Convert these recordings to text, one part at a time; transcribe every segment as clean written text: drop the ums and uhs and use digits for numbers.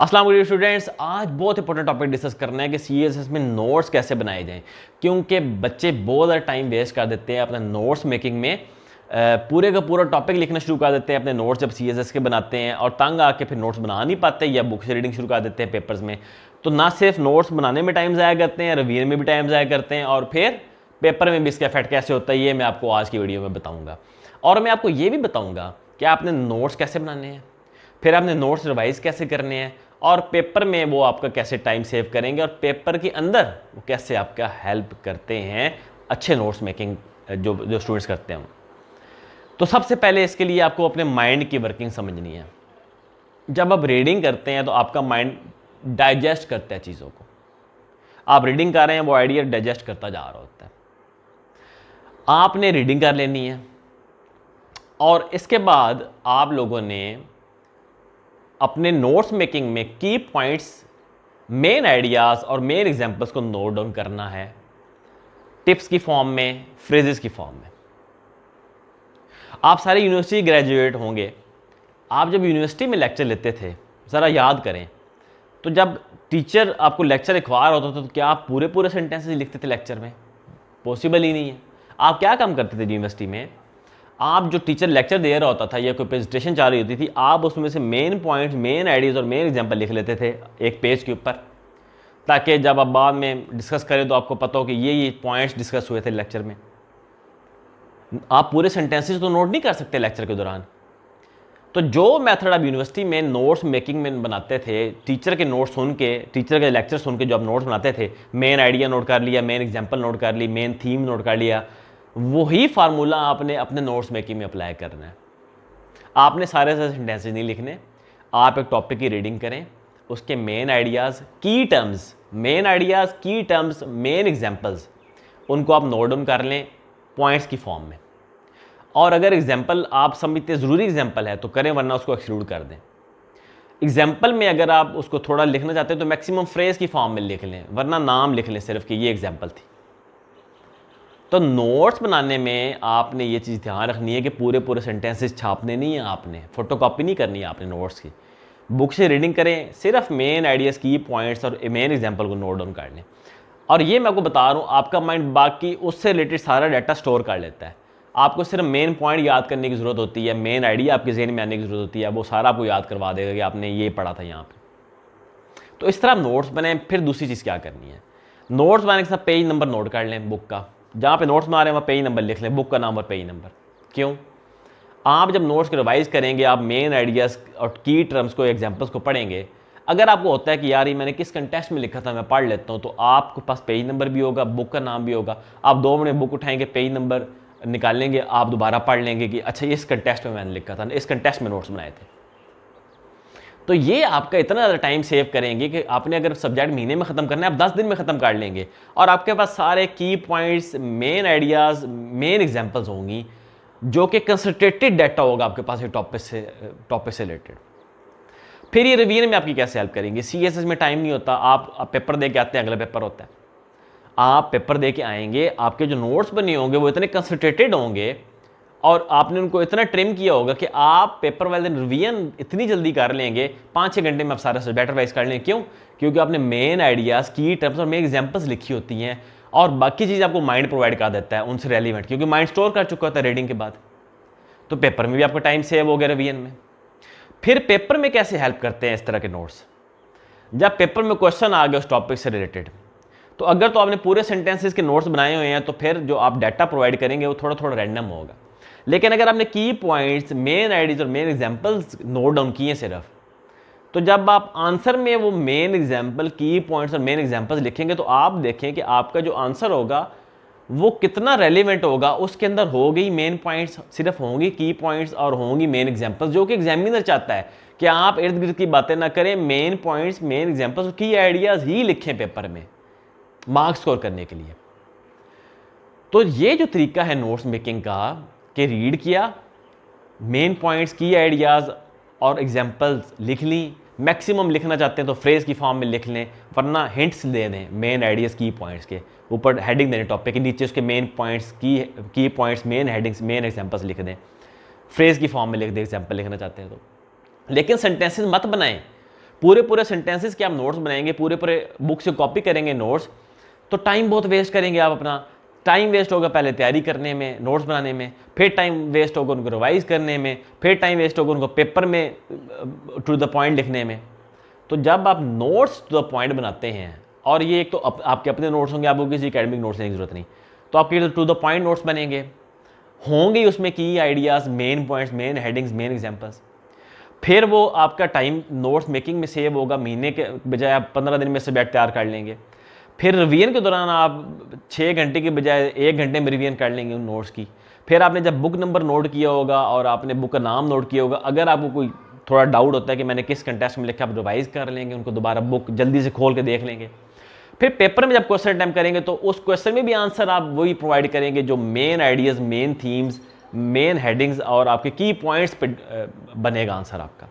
अस्सलाम वालेकुम स्टूडेंट्स, आज बहुत इंपॉर्टेंट टॉपिक डिस्कस करना है कि सीएसएस में नोट्स कैसे बनाए जाएं, क्योंकि बच्चे बहुत ज़्यादा टाइम वेस्ट कर देते हैं अपना नोट्स मेकिंग में। पूरे का पूरा टॉपिक लिखना शुरू कर देते हैं अपने नोट्स जब सीएसएस के बनाते हैं और तंग आके फिर नोट्स बना नहीं पाते या बुक से रीडिंग शुरू कर देते हैं पेपर्स में। तो ना सिर्फ नोट्स बनाने में टाइम ज़ाया करते हैं, रिवीजन में भी टाइम ज़ाया करते हैं और फिर पेपर में भी इसका इफेक्ट कैसे होता है ये मैं आपको आज की वीडियो में बताऊँगा। और मैं आपको ये भी बताऊँगा कि आपने नोट्स कैसे बनाने हैं, फिर आपने नोट्स रिवाइज कैसे करने हैं और पेपर में वो आपका कैसे टाइम सेव करेंगे और पेपर के अंदर वो कैसे आपका हेल्प करते हैं अच्छे नोट्स मेकिंग जो स्टूडेंट्स करते हैं। तो सबसे पहले इसके लिए आपको अपने माइंड की वर्किंग समझनी है। जब आप रीडिंग करते हैं तो आपका माइंड डाइजेस्ट करता है चीज़ों को। आप रीडिंग कर रहे हैं, वो आइडिया डाइजेस्ट करता जा रहा होता है। आपने रीडिंग कर लेनी है और इसके बाद आप लोगों ने अपने नोट्स मेकिंग में की पॉइंट्स, मेन आइडियाज़ और मेन एग्जांपल्स को नोट डाउन करना है, टिप्स की फॉर्म में, फ्रेजेस की फॉर्म में। आप सारे यूनिवर्सिटी ग्रेजुएट होंगे। आप जब यूनिवर्सिटी में लेक्चर लेते थे, ज़रा याद करें, तो जब टीचर आपको लेक्चर लिखवा रहा होता था तो क्या आप पूरे पूरे सेंटेंसेस लिखते थे लेक्चर में? पॉसिबल ही नहीं है। आप क्या काम करते थे यूनिवर्सिटी में? आप जो टीचर लेक्चर दे रहा होता था या कोई प्रेजेंटेशन चाह रही होती थी, आप उसमें से मेन पॉइंट्स, मेन आइडियाज़ और मेन एग्जांपल लिख लेते थे एक पेज के ऊपर, ताकि जब आप बाद में डिस्कस करें तो आपको पता हो कि ये पॉइंट्स डिस्कस हुए थे लेक्चर में। आप पूरे सेंटेंसेस तो नोट नहीं कर सकते लेक्चर के दौरान। तो जो मेथड आप यूनिवर्सिटी में नोट्स मेकिंग में बनाते थे, टीचर के नोट्स सुन के, टीचर के लेक्चर सुन के जो आप नोट्स बनाते थे, मेन आइडिया नोट कर लिया, मेन एग्जाम्पल नोट कर ली, मेन थीम नोट कर लिया, वही फार्मूला आपने अपने नोट्स मेकिंग में अप्लाई करना है। आपने सारे सेंटेंसेस नहीं लिखने। आप एक टॉपिक की रीडिंग करें, उसके मेन आइडियाज़, की टर्म्स, मेन आइडियाज़, की टर्म्स, मेन एग्जांपल्स, उनको आप नोट डाउन कर लें पॉइंट्स की फॉर्म में। और अगर एग्जांपल आप समझते ज़रूरी एग्जांपल है तो करें, वरना उसको एक्सक्लूड कर दें। एग्जाम्पल में अगर आप उसको थोड़ा लिखना चाहते हैं तो मैक्सिमम फ्रेज की फॉर्म में लिख लें, वरना नाम लिख लें सिर्फ कि ये एग्जाम्पल थी। तो नोट्स बनाने में आपने ये चीज़ ध्यान रखनी है कि पूरे पूरे सेंटेंसेस छापने नहीं है, आपने फोटोकॉपी नहीं करनी है आपने नोट्स की। बुक से रीडिंग करें, सिर्फ मेन आइडियाज़, की पॉइंट्स और मेन एग्जांपल को नोट डाउन कर लें। और ये मैं आपको बता रहा हूँ, आपका माइंड बाकी उससे रिलेटेड सारा डाटा स्टोर कर लेता है। आपको सिर्फ मेन पॉइंट याद करने की ज़रूरत होती है, मेन आइडिया आपके जहन में आने की ज़रूरत होती है, वो सारा आपको याद करवा देगा कि आपने ये पढ़ा था यहाँ पर। तो इस तरह नोट्स बने। फिर दूसरी चीज़ क्या करनी है, नोट्स बनाने के साथ पेज नंबर नोट कर लें बुक का। जहाँ पे नोट्स बना रहे हैं वहाँ पेज नंबर लिख लें, बुक का नाम और पेज नंबर। क्यों? आप जब नोट्स को रिवाइज करेंगे, आप मेन आइडियाज़ और की टर्म्स को, एग्जांपल्स को पढ़ेंगे। अगर आपको होता है कि यार ये मैंने किस कंटेक्स्ट में लिखा था, मैं पढ़ लेता हूँ, तो आपके पास पेज नंबर भी होगा, बुक का नाम भी होगा। आप 2 मिनट बुक उठाएंगे, पेज नंबर निकालेंगे, आप दोबारा पढ़ लेंगे कि अच्छा इस कंटेक्स्ट में मैंने लिखा था, इस कंटेक्स्ट में नोट्स बनाए थे। तो ये आपका इतना ज़्यादा टाइम सेव करेंगे कि आपने अगर सब्जेक्ट महीने में ख़त्म करना है, आप 10 दिन में ख़त्म कर लेंगे और आपके पास सारे की points, main ideas, main examples होंगी, जो कि कंसंट्रेटेड डाटा होगा आपके पास टॉपिक से रिलेटेड। फिर ये रिवीजन में आपकी कैसे हेल्प करेंगे? सीएसएस में टाइम नहीं होता, आप पेपर दे के आते हैं, अगला पेपर होता है, आप पेपर दे के आएंगे, आपके जो नोट्स बने होंगे वो इतने कंसंट्रेटेड होंगे और आपने उनको इतना ट्रिम किया होगा कि आप पेपर वाले दिन रिवीजन इतनी जल्दी कर लेंगे, 5-6 घंटे में आप सारा सब्जेक्ट रिवाइज कर लेंगे। क्यों? क्योंकि आपने मेन आइडियाज़, की टर्म्स और मेन एग्जांपल्स लिखी होती हैं और बाकी चीज़ आपको माइंड प्रोवाइड कर देता है उनसे रेलिवेंट, क्योंकि माइंड स्टोर कर चुका होता है रीडिंग के बाद। तो पेपर में भी आपका टाइम सेव हो गया रिवीजन में। फिर पेपर में कैसे हेल्प करते हैं इस तरह के नोट्स? जब पेपर में क्वेश्चन आ गया उस टॉपिक से रिलेटेड, तो अगर तो आपने पूरे सेंटेंसेस के नोट्स बनाए हुए हैं तो फिर जो आप डाटा प्रोवाइड करेंगे वो थोड़ा थोड़ा रैंडम होगा। लेकिन अगर आपने की पॉइंट्स, मेन आइडियाज़ और मेन एग्जांपल्स नोट डाउन किए सिर्फ, तो जब आप आंसर में वो मेन एग्जांपल, की पॉइंट्स और मेन एग्जांपल्स लिखेंगे तो आप देखें कि आपका जो आंसर होगा वो कितना रेलिवेंट होगा। उसके अंदर हो गई मेन पॉइंट्स, सिर्फ होंगी की पॉइंट्स और होंगी मेन एग्जांपल्स, जो कि एग्जामिनर चाहता है कि आप इर्द गिर्द की बातें ना करें, मेन पॉइंट्स, मेन एग्जांपल्स और की आइडियाज़ ही लिखें पेपर में मार्क्स स्कोर करने के लिए। तो ये जो तरीका है नोट्स मेकिंग का कि रीड किया, मेन पॉइंट्स, की आइडियाज़ और एग्जांपल्स लिख ली, मैक्सिमम लिखना चाहते हैं तो फ्रेज की फॉर्म में लिख लें, वरना हिंट्स दे दें मेन आइडियाज़, की पॉइंट्स के ऊपर हेडिंग देने टॉपिक के नीचे, उसके मेन पॉइंट्स, की points, main headings, main examples लिख दें, फ्रेज की फॉर्म में लिख दें एग्जांपल लिखना चाहते हैं तो। लेकिन सेंटेंसेस मत बनाएं, पूरे पूरे सेंटेंसेस के आप नोट्स बनाएंगे, पूरे पूरे बुक से कॉपी करेंगे नोट्स, तो टाइम बहुत वेस्ट करेंगे आप अपना। टाइम वेस्ट होगा पहले तैयारी करने में, नोट्स बनाने में, फिर टाइम वेस्ट होगा उनको रिवाइज करने में, फिर टाइम वेस्ट होगा उनको पेपर में टू द पॉइंट लिखने में। तो जब आप नोट्स टू द पॉइंट बनाते हैं, और ये एक तो आपके अपने नोट्स होंगे, आपको किसी एकेडमिक नोट्स लेने की जरूरत नहीं, तो आपके टू द पॉइंट नोट्स बनेंगे, होंगे उसमें की ideas, main points, main headings, main examples. फिर वो आपका टाइम नोट्स मेकिंग में सेव होगा, महीने के बजाय आप 15 दिन में से बैठ तैयार कर लेंगे। फिर रिवीजन के दौरान आप 6 घंटे के बजाय 1 घंटे में रिवीजन कर लेंगे उन नोट्स की। फिर आपने जब बुक नंबर नोट किया होगा और आपने बुक का नाम नोट किया होगा, अगर आपको कोई थोड़ा डाउट होता है कि मैंने किस कंटेस्ट में लिखा, आप रिवाइज कर लेंगे उनको, दोबारा बुक जल्दी से खोल के देख लेंगे। फिर पेपर में जब क्वेश्चन अटैम्प्ट करेंगे तो उस क्वेश्चन में भी आंसर आप वही प्रोवाइड करेंगे जो main ideas, main themes, main headings और आपके की पॉइंट्स पे बनेगा आंसर आपका।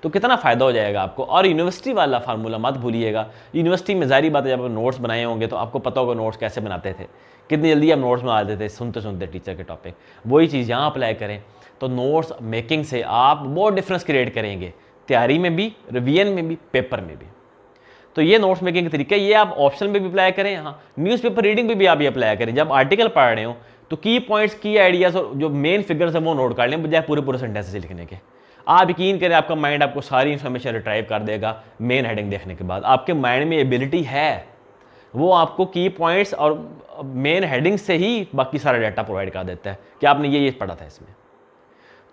तो कितना फ़ायदा हो जाएगा आपको। और यूनिवर्सिटी वाला फार्मूला मत भूलिएगा। यूनिवर्सिटी में ज़ाहिर बात है जब आप नोट्स बनाए होंगे तो आपको पता होगा नोट्स कैसे बनाते थे, कितनी जल्दी आप नोट्स बना देते थे सुनते सुनते टीचर के टॉपिक। वही चीज़ यहाँ अप्लाई करें तो नोट्स मेकिंग से आप बहुत डिफरेंस क्रिएट करेंगे, तैयारी में भी, रिवीजन में भी, पेपर में भी। तो ये नोट्स मेकिंग के तरीके, ये आप ऑप्शन में भी अप्लाई करें। हाँ, न्यूज़पेपर रीडिंग में भी आप ये अप्लाई करें। जब आर्टिकल पढ़ रहे हो तो की पॉइंट्स, की आइडियाज़ और जो मेन फिगर्स है वो नोट कर लें, बजाय पूरे पूरे सेंटेंसेस लिखने के। आप यकीन करें आपका माइंड आपको सारी इन्फॉर्मेशन रिट्राइव कर देगा मेन हेडिंग देखने के बाद। आपके माइंड में एबिलिटी है, वो आपको की पॉइंट्स और मेन हेडिंग से ही बाकी सारा डाटा प्रोवाइड कर देता है कि आपने ये पढ़ा था इसमें।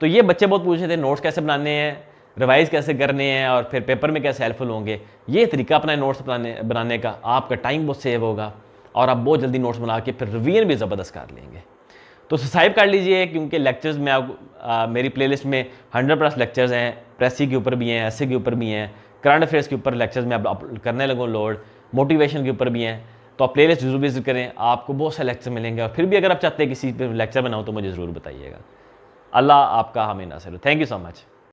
तो ये बच्चे बहुत पूछ रहे थे नोट्स कैसे बनाने हैं, रिवाइज कैसे करने हैं और फिर पेपर में कैसे हेल्पफुल होंगे। ये तरीका अपना नोट्स बनाने का, आपका टाइम बहुत सेव होगा और आप बहुत जल्दी नोट्स बना के फिर रिवीजन भी ज़बरदस्त कर लेंगे। तो सब्सक्राइब कर लीजिए, क्योंकि लेक्चर्स में आप मेरी प्लेलिस्ट में 100+ लेक्चर्स हैं, प्रेसी के ऊपर भी हैं, एसए के ऊपर भी हैं, करंट अफेयर्स के ऊपर लेक्चर्स में आप करने लगो लोड, मोटिवेशन के ऊपर भी हैं। तो आप प्लेलिस्ट जरूर विजिट करें, आपको बहुत से लेक्चर मिलेंगे। और फिर भी अगर आप चाहते हैं किसी पर लेक्चर बनाओ तो मुझे ज़रूर बताइएगा। अल्लाह आपका हमें नासिर हो। Thank you so much.